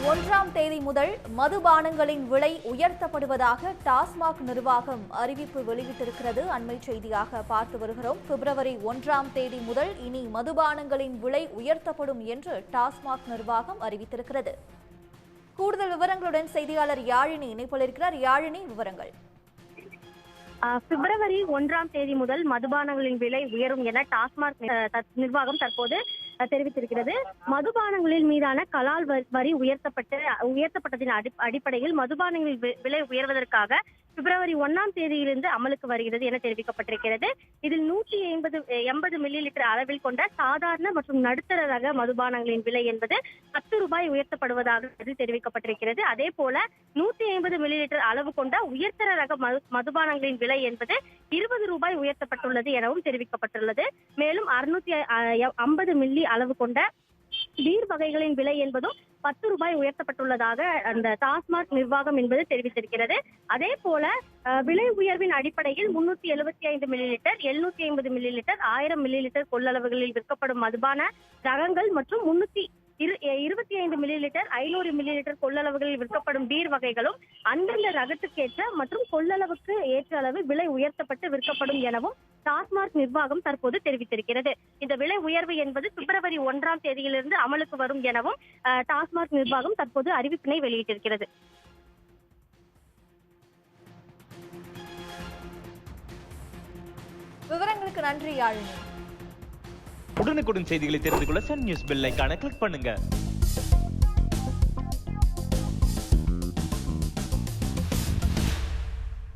1ஆம் தேதி முதல் மதுபானங்களின் விலை உயர்த்தப்படுவதாக டாஸ்மாக் நிர்வாகம் அறிவிப்பு வெளியிட்டிருக்கிறது. அண்மை செய்தியாக பார்த்து வருகிறோம். பிப்ரவரி 1ஆம் தேதி முதல் இனி மதுபானங்களின் விலை உயர்த்தப்படும் என்று டாஸ்மாக் நிர்வாகம் அறிவித்திருக்கிறது. கூடுதல் விவரங்களுடன் செய்தியாளர் யாழினி இணைப்பில் இருக்கிறார். யாழினி, விவரங்கள். பிப்ரவரி 1ஆம் தேதி முதல் மதுபானங்களின் விலை உயரும் என டாஸ்மாக் நிர்வாகம் தற்போது தெரிவித்திருக்கிறது. மதுபானங்களின் மீதான கலால் வரி உயர்த்தப்பட்டதின் அடிப்படையில் மதுபானங்களின் விலை உயர்வதற்காக பிப்ரவரி 1ஆம் தேதியிலிருந்து அமலுக்கு வருகிறது என தெரிவிக்கப்பட்டிருக்கிறது. இதில் 180 மில்லி லிட்டர் அளவில் கொண்ட சாதாரண மற்றும் நடுத்தர ரக மதுபானங்களின் விலை என்பது 10 ரூபாய் உயர்த்தப்படுவதாக தெரிவிக்கப்பட்டிருக்கிறது. அதே போல 150 மில்லி லிட்டர் அளவு கொண்ட உயர்தர ரக மதுபானங்களின் விலை என்பது 20 ரூபாய் உயர்த்தப்பட்டுள்ளது எனவும் தெரிவிக்கப்பட்டுள்ளது. மேலும் 650 மில்லி அளவு கொண்ட பீர் வகைகளின் விலை என்பதும் 10 ரூபாய் உயர்த்தப்பட்டுள்ளதாக அந்த டாஸ்மாக் நிர்வாகம் என்பது தெரிவித்திருக்கிறது. அதே போல விலை உயர்வின் அடிப்படையில் 375 millilitre, 750 millilitre, 1000 millilitre கொள்ளளவுகளில் விற்கப்படும் மதுபான ரகங்கள் மற்றும் 325 மில்லி லிட்டர், 500 மில்லி லிட்டர் கொள்ளளவுகளில் விற்கப்படும் பீர் வகைகளும் அந்தந்த ரகத்துக்கேற்ற மற்றும் கொள்ளளவுக்கு ஏற்ற அளவு விலை உயர்த்தப்பட்டு விற்கப்படும் எனவும் டாஸ்மாக் நிர்வாகம் தற்போது தெரிவித்திருக்கிறது. இந்த விலை உயர்வு என்பது பிப்ரவரி 1ஆம் தேதியிலிருந்து அமலுக்கு வரும் எனவும் டாஸ்மாக் நிர்வாகம் தற்போது அறிவிப்பினை வெளியிட்டிருக்கிறது. விவரங்களுக்கு நன்றி யாழினி. உடனுக்குடன் செய்திகளை தெரிந்து கொள்ள சன் நியூஸ் பெல் ஐகானை கிளிக் பண்ணுங்க.